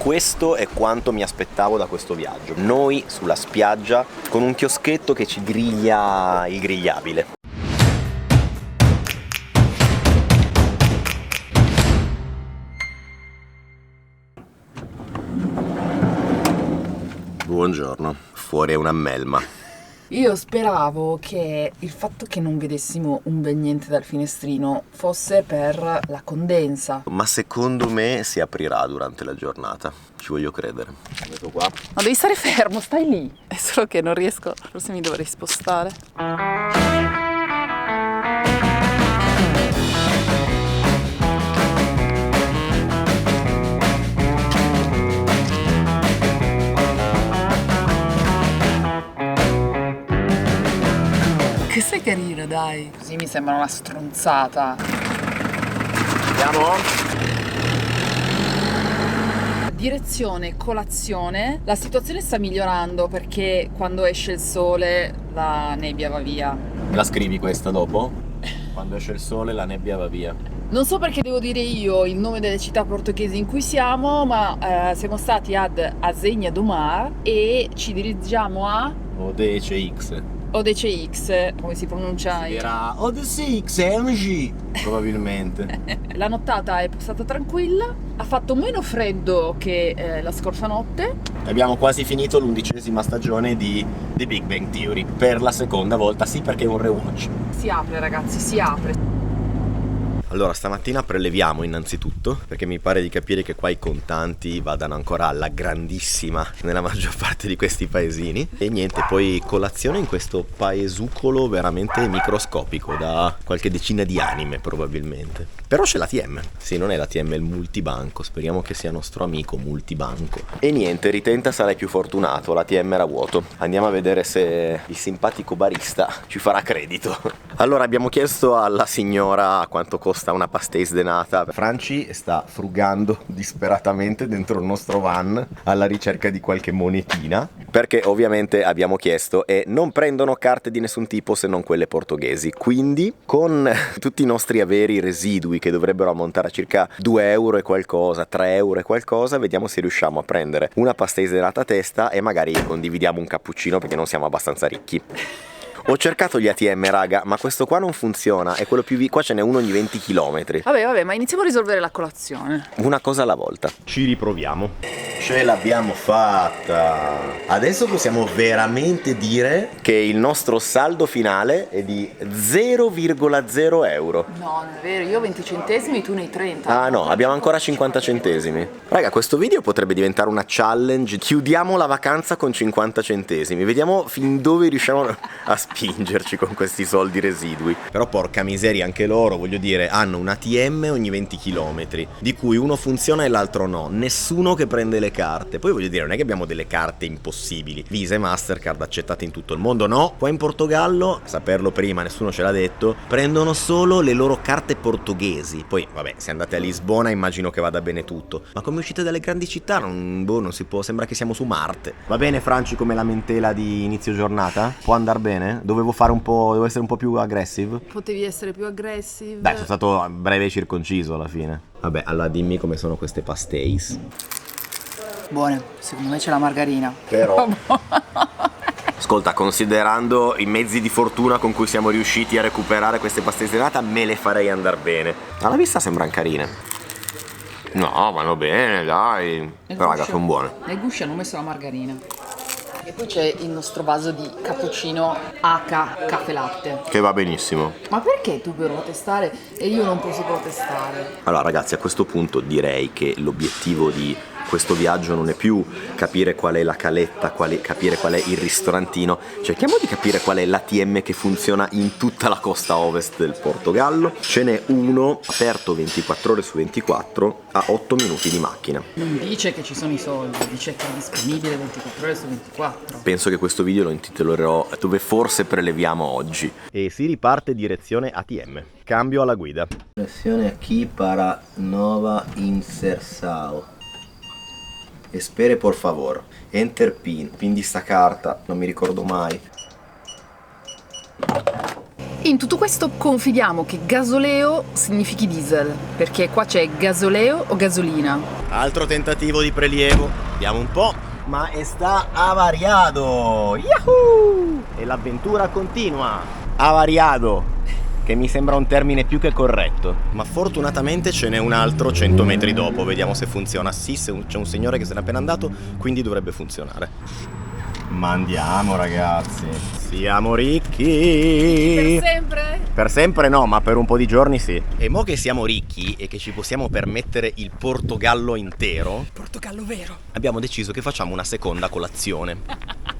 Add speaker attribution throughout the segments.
Speaker 1: Questo è quanto mi aspettavo da questo viaggio. Noi sulla spiaggia con un chioschetto che ci griglia il grigliabile. Buongiorno, fuori è una melma.
Speaker 2: Io speravo che il fatto che non vedessimo un bel niente dal finestrino fosse per la condensa.
Speaker 1: Ma secondo me si aprirà durante la giornata, ci voglio credere. Ecco qua.
Speaker 2: Ma devi stare fermo, stai lì. È solo che non riesco, forse mi dovrei spostare. Questo è carino, dai. Così mi sembra una stronzata.
Speaker 1: Andiamo?
Speaker 2: Direzione colazione. La situazione sta migliorando perché quando esce il sole la nebbia va via.
Speaker 1: Me la scrivi questa dopo? Quando esce il sole la nebbia va via.
Speaker 2: Non so perché devo dire io il nome delle città portoghesi in cui siamo, ma siamo stati ad Azenha do Mar e ci dirigiamo a
Speaker 1: ODCX.
Speaker 2: ODCX, come si pronuncia?
Speaker 1: Era ODCX, probabilmente.
Speaker 2: La nottata è passata tranquilla, ha fatto meno freddo che la scorsa notte.
Speaker 1: Abbiamo quasi finito l'11ª stagione di The Big Bang Theory. Per la seconda volta, sì, perché è un rewatch.
Speaker 2: Si apre, ragazzi, si apre.
Speaker 1: Allora, stamattina preleviamo innanzitutto, perché mi pare di capire che qua i contanti vadano ancora alla grandissima nella maggior parte di questi paesini. E niente, poi colazione in questo paesucolo veramente microscopico, da qualche decina di anime probabilmente. Però c'è l'ATM. Sì, non è l'ATM, è il multibanco. Speriamo che sia nostro amico multibanco. E niente, ritenta sarai più fortunato, l'ATM era vuoto. Andiamo a vedere se il simpatico barista ci farà credito. Allora, abbiamo chiesto alla signora quanto costa una pastéis de nata. Franci sta frugando disperatamente dentro il nostro van alla ricerca di qualche monetina, perché ovviamente abbiamo chiesto e non prendono carte di nessun tipo se non quelle portoghesi. Quindi con tutti i nostri averi residui, che dovrebbero ammontare a circa 2 euro e qualcosa, 3 euro e qualcosa, vediamo se riusciamo a prendere una pastéis de nata a testa e magari condividiamo un cappuccino, perché non siamo abbastanza ricchi. Ho cercato gli ATM, raga, ma questo qua non funziona, è quello più qua ce n'è uno ogni 20 km.
Speaker 2: Vabbè, ma iniziamo a risolvere la colazione.
Speaker 1: Una cosa alla volta. Ci riproviamo. Ce l'abbiamo fatta. Adesso possiamo veramente dire che il nostro saldo finale è di 0,0 euro.
Speaker 2: No, non è vero, io ho 20 centesimi, tu ne hai 30.
Speaker 1: Ah no, abbiamo ancora 50 centesimi. Raga, questo video potrebbe diventare una challenge. Chiudiamo la vacanza con 50 centesimi. Vediamo fin dove riusciamo a spingerci con questi soldi residui. Però porca miseria, anche loro, voglio dire, hanno un ATM ogni 20 km, di cui uno funziona e l'altro no. Nessuno che prende le carte. Poi voglio dire, non è che abbiamo delle carte impossibili. Visa e Mastercard accettate in tutto il mondo, no. Qua in Portogallo, saperlo prima, nessuno ce l'ha detto, prendono solo le loro carte portoghesi. Poi, vabbè, se andate a Lisbona immagino che vada bene tutto. Ma come uscite dalle grandi città, non si può, sembra che siamo su Marte. Va bene, Franci, come lamentela di inizio giornata? Può andare bene? Devo essere un po' più aggressive?
Speaker 2: Potevi essere più aggressive.
Speaker 1: Dai, sono stato breve e circonciso alla fine. Vabbè, allora dimmi come sono queste pastéis.
Speaker 2: Buone, secondo me c'è la margarina.
Speaker 1: Però ascolta, considerando i mezzi di fortuna con cui siamo riusciti a recuperare queste pastéis de nata, me le farei andare bene. Alla vista sembrano carine. No, vanno bene, dai. Però raga, sono buone.
Speaker 2: Le gusce hanno messo la margarina. E poi c'è il nostro vaso di cappuccino H caffè latte.
Speaker 1: Che va benissimo.
Speaker 2: Ma perché tu puoi protestare e io non posso protestare?
Speaker 1: Allora ragazzi, a questo punto direi che l'obiettivo di questo viaggio non è più capire qual è la caletta, capire qual è il ristorantino. Cerchiamo di capire qual è l'ATM che funziona in tutta la costa ovest del Portogallo. Ce n'è uno aperto 24 ore su 24 a 8 minuti di macchina.
Speaker 2: Non dice che ci sono i soldi, dice che è disponibile 24 ore su 24.
Speaker 1: Penso che questo video lo intitolerò Dove forse preleviamo oggi. E si riparte direzione ATM. Cambio alla guida. Direzione aquí para Nova Inserção. Espere por favor. Enter PIN di sta carta, non mi ricordo mai.
Speaker 2: In tutto questo confidiamo che gasoleo significhi diesel, perché qua c'è gasoleo o gasolina.
Speaker 1: Altro tentativo di prelievo, vediamo un po', ma sta avariado. Yahoo! E l'avventura continua. Avariado, che mi sembra un termine più che corretto. Ma fortunatamente ce n'è un altro 100 metri dopo, vediamo se funziona. Sì, c'è un signore che se n'è appena andato, quindi dovrebbe funzionare. Ma andiamo ragazzi, siamo ricchi.
Speaker 2: Per sempre?
Speaker 1: Per sempre no, ma per un po' di giorni sì. E mo che siamo ricchi e che ci possiamo permettere il Portogallo intero,
Speaker 2: Portogallo vero.
Speaker 1: abbiamo deciso che facciamo una seconda colazione.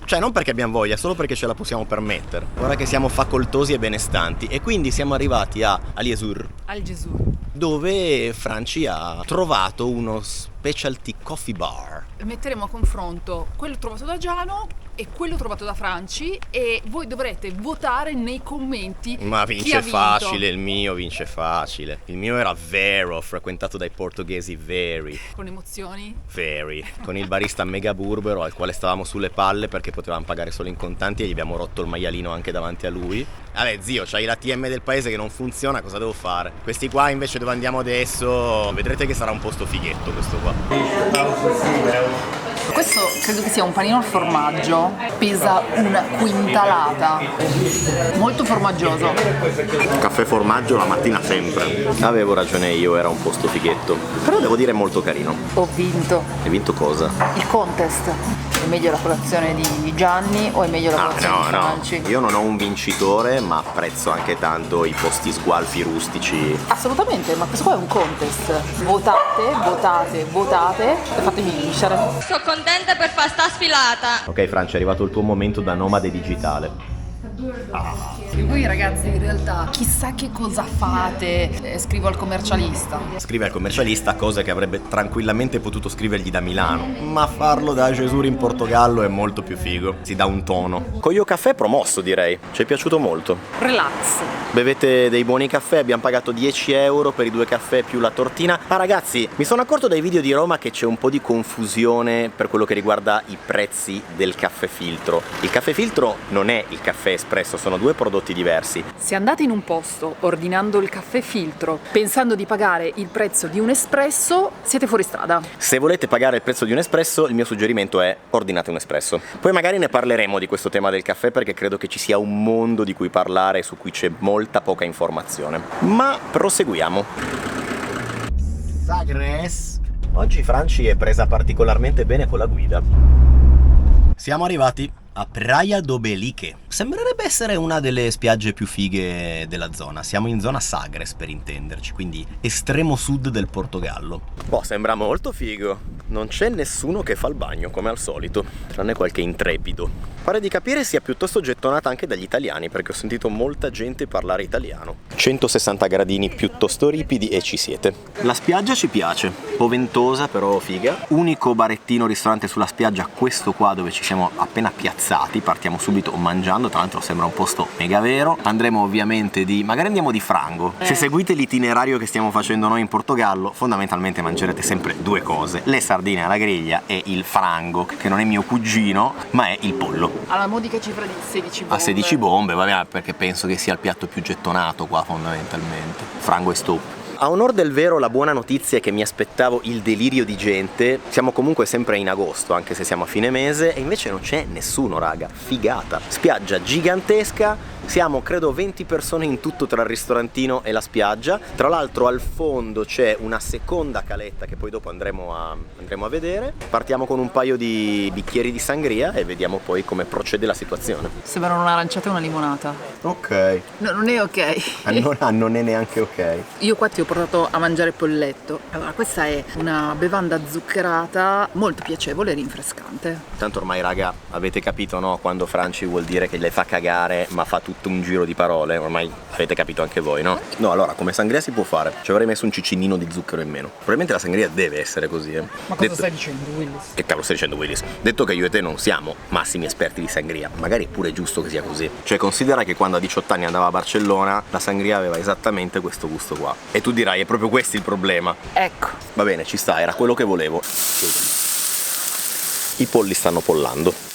Speaker 1: Cioè non perché abbiamo voglia, solo perché ce la possiamo permettere. Ora che siamo facoltosi e benestanti. E quindi siamo arrivati a Aliesur,
Speaker 2: Al Gesù.
Speaker 1: dove Franci ha trovato uno specialty coffee bar.
Speaker 2: Metteremo a confronto quello trovato da Giano e quello trovato da Franci e voi dovrete votare nei commenti.
Speaker 1: Ma
Speaker 2: chi
Speaker 1: vince
Speaker 2: ha vinto.
Speaker 1: facile, il mio vince facile. Il mio era vero, frequentato dai portoghesi veri.
Speaker 2: Con emozioni.
Speaker 1: Very. Con il barista mega burbero al quale stavamo sulle palle perché potevamo pagare solo in contanti e gli abbiamo rotto il maialino anche davanti a lui. Vabbè zio, c'hai l'ATM del paese che non funziona, cosa devo fare? Questi qua invece dove andiamo adesso, vedrete che sarà un posto fighetto questo qua.
Speaker 2: Questo credo che sia un panino al formaggio, pesa una quintalata, molto formaggioso.
Speaker 1: Caffè formaggio la mattina sempre. Avevo ragione io, era un posto fighetto. Però devo dire molto carino.
Speaker 2: Ho vinto
Speaker 1: Hai vinto cosa?
Speaker 2: il contest. È meglio la colazione di Gianni o è meglio la colazione di Franci?
Speaker 1: Io non ho un vincitore, ma apprezzo anche tanto i posti sgualfi rustici.
Speaker 2: Assolutamente, ma questo qua è un contest. Votate, votate, votate e fatemi vincere.
Speaker 3: Sono contenta per fare sta sfilata.
Speaker 1: Ok Francia, è arrivato il tuo momento da nomade digitale.
Speaker 2: E voi ragazzi in realtà chissà che cosa fate. Scrivo al commercialista.
Speaker 1: Scrive al commercialista cose che avrebbe tranquillamente potuto scrivergli da Milano, ma farlo da Gesù in Portogallo è molto più figo, si dà un tono. Coglio Caffè promosso direi, ci è piaciuto molto.
Speaker 2: Relax.
Speaker 1: Bevete dei buoni caffè, abbiamo pagato 10 euro per i 2 caffè più la tortina. Ma ragazzi, mi sono accorto dai video di Roma che c'è un po' di confusione per quello che riguarda i prezzi del caffè filtro. Il caffè filtro non è il caffè espresso, sono due prodotti diversi.
Speaker 2: Se andate in un posto ordinando il caffè filtro pensando di pagare il prezzo di un espresso, siete fuori strada.
Speaker 1: Se volete pagare il prezzo di un espresso, il mio suggerimento è ordinate un espresso. Poi magari ne parleremo di questo tema del caffè perché credo che ci sia un mondo di cui parlare e su cui c'è molta poca informazione. Ma proseguiamo. Sagres. Oggi Franci è presa particolarmente bene con la guida. Siamo arrivati a Praia do Belique. Sembrerebbe essere una delle spiagge più fighe della zona. Siamo in zona Sagres per intenderci, quindi estremo sud del Portogallo. Boh, sembra molto figo. Non c'è nessuno che fa il bagno come al solito, tranne qualche intrepido. Pare di capire sia piuttosto gettonata anche dagli italiani perché ho sentito molta gente parlare italiano. 160 gradini piuttosto ripidi e ci siete. La spiaggia ci piace, un po' ventosa però figa. Unico barettino ristorante sulla spiaggia, questo qua dove ci siamo appena piazzati. Partiamo subito mangiando, tra l'altro sembra un posto mega vero. Andremo ovviamente magari andiamo di frango. Se seguite l'itinerario che stiamo facendo noi in Portogallo, fondamentalmente mangerete sempre due cose: le sardine alla griglia e il frango, che non è mio cugino ma è il pollo.
Speaker 2: Alla modica cifra di 16 bombe.
Speaker 1: A 16 bombe, vabbè, perché penso che sia il piatto più gettonato qua fondamentalmente. Frango e stop. A onor del vero, la buona notizia è che mi aspettavo il delirio di gente. Siamo comunque sempre in agosto, anche se siamo a fine mese, e invece non c'è nessuno, raga. Figata. Spiaggia gigantesca. Siamo credo 20 persone in tutto tra il ristorantino e la spiaggia. Tra l'altro al fondo c'è una seconda caletta che poi dopo andremo a vedere. Partiamo con un paio di bicchieri di sangria e vediamo poi come procede la situazione.
Speaker 2: Sembrano un'aranciata e una limonata.
Speaker 1: Ok.
Speaker 2: No, non è ok.
Speaker 1: Non è neanche ok.
Speaker 2: Io qua ti ho portato a mangiare polletto. Allora, questa è una bevanda zuccherata molto piacevole e rinfrescante.
Speaker 1: Tanto ormai raga avete capito, no? Quando Franci vuol dire che le fa cagare ma fa tutto un giro di parole, ormai avete capito anche voi, no? No, allora come sangria si può fare, ci avrei messo un cicinino di zucchero in meno. Probabilmente la sangria deve essere così,
Speaker 2: Ma cosa stai dicendo, Willis?
Speaker 1: Che cavolo stai dicendo, Willis? Detto che io e te non siamo massimi esperti di sangria, magari è pure giusto che sia così. Cioè considera che quando a 18 anni andavo a Barcellona la sangria aveva esattamente questo gusto qua. E tu dirai, è proprio questo il problema.
Speaker 2: Ecco.
Speaker 1: Va bene, ci sta, era quello che volevo. I polli stanno pollando.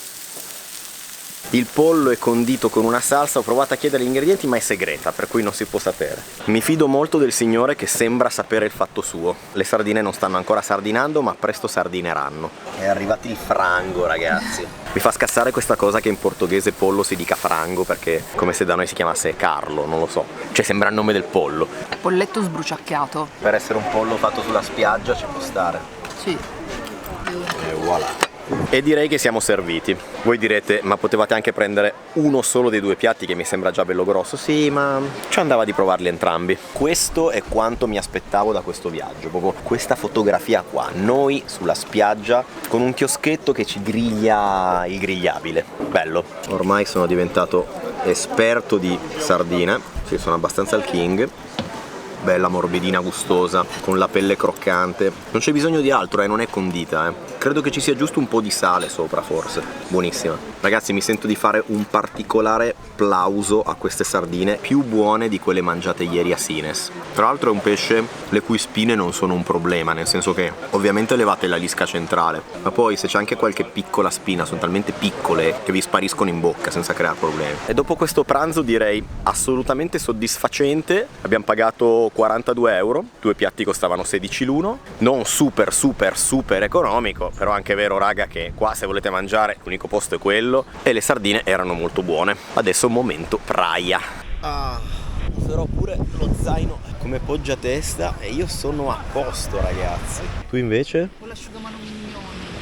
Speaker 1: Il pollo è condito con una salsa, ho provato a chiedere gli ingredienti ma è segreta, per cui non si può sapere. Mi fido molto del signore che sembra sapere il fatto suo. Le sardine non stanno ancora sardinando, ma presto sardineranno. È arrivato il frango, ragazzi. Mi fa scassare questa cosa che in portoghese pollo si dica frango, perché è come se da noi si chiamasse Carlo, non lo so. Cioè sembra il nome del pollo.
Speaker 2: Polletto sbruciacchiato.
Speaker 1: Per essere un pollo fatto sulla spiaggia ci può stare.
Speaker 2: Sì.
Speaker 1: E voilà. E direi che siamo serviti. Voi direte, ma potevate anche prendere uno solo dei due piatti che mi sembra già bello grosso. Sì, ma ci andava di provarli entrambi. Questo è quanto mi aspettavo da questo viaggio, proprio questa fotografia qua. Noi sulla spiaggia con un chioschetto che ci griglia il grigliabile. Bello. Ormai sono diventato esperto di sardine. Sì, sono abbastanza il king. Bella morbidina, gustosa, con la pelle croccante. Non c'è bisogno di altro, non è condita, Credo che ci sia giusto un po' di sale sopra, forse. Buonissima. Ragazzi, mi sento di fare un particolare plauso a queste sardine, più buone di quelle mangiate ieri a Sines. Tra l'altro è un pesce le cui spine non sono un problema, nel senso che ovviamente levate la lisca centrale, ma poi se c'è anche qualche piccola spina, sono talmente piccole che vi spariscono in bocca senza creare problemi. E dopo questo pranzo direi assolutamente soddisfacente. Abbiamo pagato 42 euro, due piatti costavano 16 l'uno, non super economico, però anche è vero raga che qua se volete mangiare l'unico posto è quello, e le sardine erano molto buone. Adesso momento praia. Userò pure lo zaino come poggiatesta e io sono a posto, ragazzi. Tu invece?
Speaker 2: Con l'asciugamano Mignoni.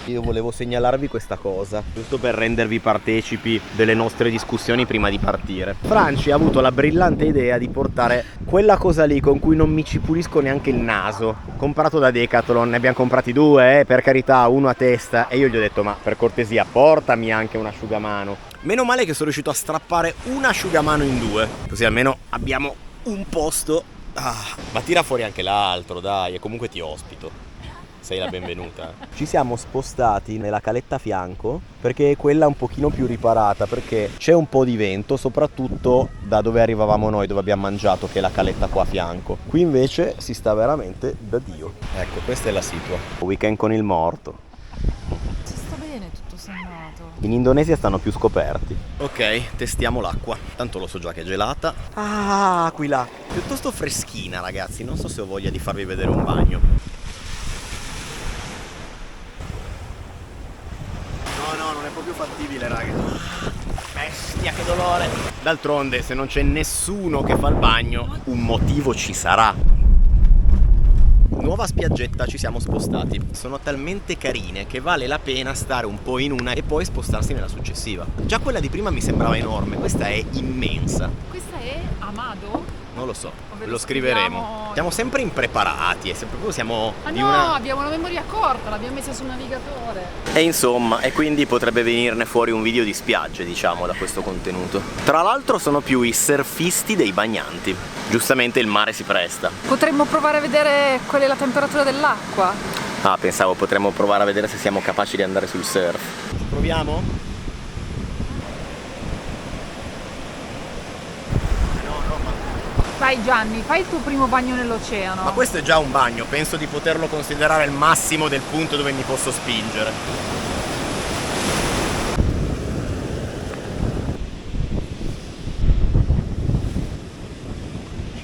Speaker 1: Io volevo segnalarvi questa cosa, giusto per rendervi partecipi delle nostre discussioni prima di partire. Franci ha avuto la brillante idea di portare quella cosa lì con cui non mi ci pulisco neanche il naso, comprato da Decathlon. Ne abbiamo comprati due, per carità, uno a testa, e io gli ho detto ma per cortesia portami anche un asciugamano. Meno male che sono riuscito a strappare un asciugamano in due, così almeno abbiamo un posto. Ma tira fuori anche l'altro, dai, e comunque ti ospito. Sei la benvenuta. Ci siamo spostati nella caletta a fianco perché è quella un pochino più riparata, perché c'è un po' di vento, soprattutto da dove arrivavamo noi, dove abbiamo mangiato, che è la caletta qua a fianco. Qui invece si sta veramente da Dio. Ecco, questa è la situa. Weekend con il morto.
Speaker 2: Si sta bene tutto sommato.
Speaker 1: In Indonesia stanno più scoperti. Ok, testiamo l'acqua. Tanto lo so già che è gelata. Qui là. Piuttosto freschina, ragazzi. Non so se ho voglia di farvi vedere un bagno. No, non è proprio fattibile, raga. Bestia, che dolore. D'altronde, se non c'è nessuno che fa il bagno, un motivo ci sarà. Nuova spiaggetta, ci siamo spostati. Sono talmente carine che vale la pena stare un po' in una e poi spostarsi nella successiva. Già quella di prima mi sembrava enorme, questa è immensa.
Speaker 2: Questa è Amado?
Speaker 1: Non lo so,
Speaker 2: Ovvero
Speaker 1: lo scriveremo. Siamo sempre impreparati e sempre siamo
Speaker 2: Ah
Speaker 1: di
Speaker 2: no,
Speaker 1: una...
Speaker 2: abbiamo la memoria corta, l'abbiamo messa sul navigatore.
Speaker 1: E insomma, e quindi potrebbe venirne fuori un video di spiagge, diciamo, da questo contenuto. Tra l'altro sono più i surfisti dei bagnanti. Giustamente il mare si presta.
Speaker 2: Potremmo provare a vedere qual è la temperatura dell'acqua.
Speaker 1: Pensavo potremmo provare a vedere se siamo capaci di andare sul surf. Ci proviamo?
Speaker 2: Vai Gianni, fai il tuo primo bagno nell'oceano.
Speaker 1: Ma questo è già un bagno, penso di poterlo considerare il massimo del punto dove mi posso spingere.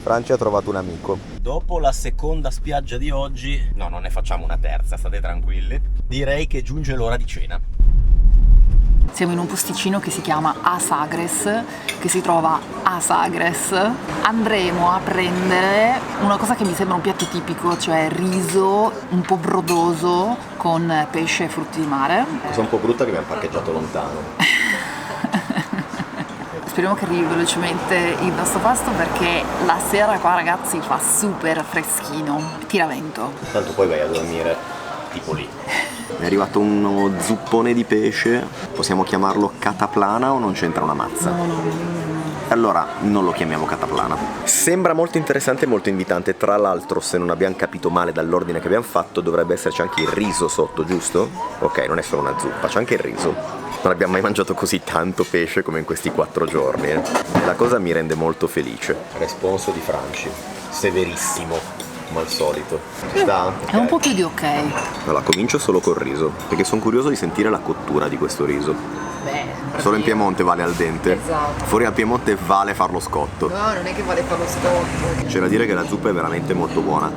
Speaker 1: Franci ha trovato un amico. Dopo la seconda spiaggia di oggi, no, non ne facciamo una terza, state tranquilli, direi che giunge l'ora di cena.
Speaker 2: Siamo in un posticino che si chiama A Sagres, che si trova a Sagres. Andremo a prendere una cosa che mi sembra un piatto tipico, cioè riso un po' brodoso con pesce e frutti di mare.
Speaker 1: Sono un po' brutta che abbiamo parcheggiato lontano.
Speaker 2: Speriamo che arrivi velocemente il nostro pasto perché la sera qua, ragazzi, fa super freschino, tira vento.
Speaker 1: Tanto poi vai a dormire tipo lì. È arrivato uno zuppone di pesce, possiamo chiamarlo cataplana o non c'entra una mazza?
Speaker 2: No.
Speaker 1: Allora non lo chiamiamo cataplana. Sembra molto interessante e molto invitante. Tra l'altro, se non abbiamo capito male dall'ordine che abbiamo fatto, dovrebbe esserci anche il riso sotto, giusto? Ok, non è solo una zuppa, c'è anche il riso. Non abbiamo mai mangiato così tanto pesce come in questi 4 giorni. La cosa mi rende molto felice. Responso di Franci, severissimo. Come al solito. Ci sta?
Speaker 2: È un po' più di ok.
Speaker 1: Allora, comincio solo col riso, perché sono curioso di sentire la cottura di questo riso.
Speaker 2: Beh,
Speaker 1: Solo in Piemonte vale al dente.
Speaker 2: Esatto.
Speaker 1: Fuori al Piemonte vale farlo scotto.
Speaker 2: No, non è che vale fare lo scotto.
Speaker 1: C'è da dire che la zuppa è veramente molto buona.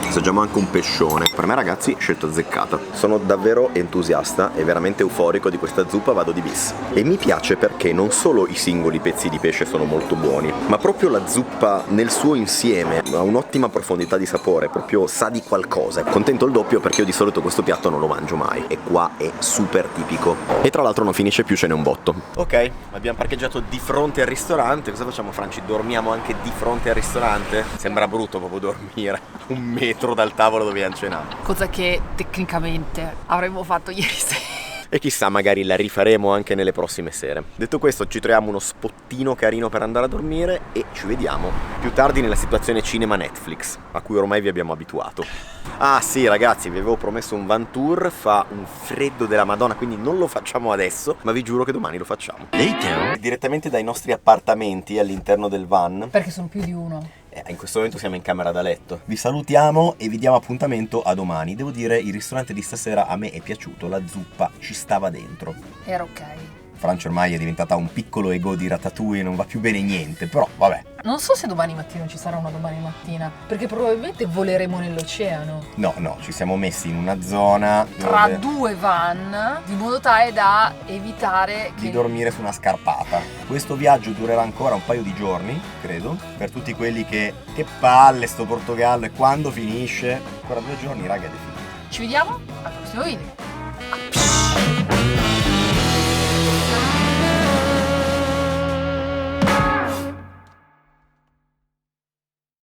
Speaker 1: Assaggiamo anche un pescione. Per me, ragazzi, scelta azzeccata. Sono davvero entusiasta e veramente euforico di questa zuppa, vado di bis. E mi piace perché non solo i singoli pezzi di pesce sono molto buoni, ma proprio la zuppa nel suo insieme ha un'ottima profondità di sapore, proprio sa di qualcosa. Contento il doppio perché io di solito questo piatto non lo mangio mai e qua è super tipico. E tra l'altro non finisce più, ce n'è un botto. Ok, abbiamo parcheggiato di fronte al ristorante. Cosa facciamo, Franci? Dormiamo anche di fronte al ristorante? Sembra brutto proprio dormire un metro dal tavolo dove abbiamo cenato.
Speaker 2: Cosa che tecnicamente avremmo fatto ieri sera.
Speaker 1: E chissà, magari la rifaremo anche nelle prossime sere. Detto questo, ci troviamo uno spottino carino per andare a dormire e ci vediamo più tardi nella situazione cinema Netflix, a cui ormai vi abbiamo abituato. Ah sì, ragazzi, vi avevo promesso un van tour, fa un freddo della Madonna, quindi non lo facciamo adesso, ma vi giuro che domani lo facciamo. Direttamente dai nostri appartamenti all'interno del van.
Speaker 2: Perché sono più di uno.
Speaker 1: In questo momento siamo in camera da letto. Vi salutiamo e vi diamo appuntamento a domani. Devo dire, il ristorante di stasera a me è piaciuto, la zuppa ci stava dentro.
Speaker 2: Era ok.
Speaker 1: Francia ormai è diventata un piccolo ego di Ratatouille, non va più bene niente, però vabbè.
Speaker 2: Non so se domani mattina ci sarà una domani mattina, perché probabilmente voleremo nell'oceano.
Speaker 1: No, ci siamo messi in una zona
Speaker 2: Tra
Speaker 1: dove
Speaker 2: due van, di modo tale da evitare
Speaker 1: di
Speaker 2: che...
Speaker 1: dormire su una scarpata. Questo viaggio durerà ancora un paio di giorni, credo, per tutti quelli che palle sto Portogallo e quando finisce? Ancora 2 giorni, raga, ed è finito.
Speaker 2: Ci vediamo al prossimo video.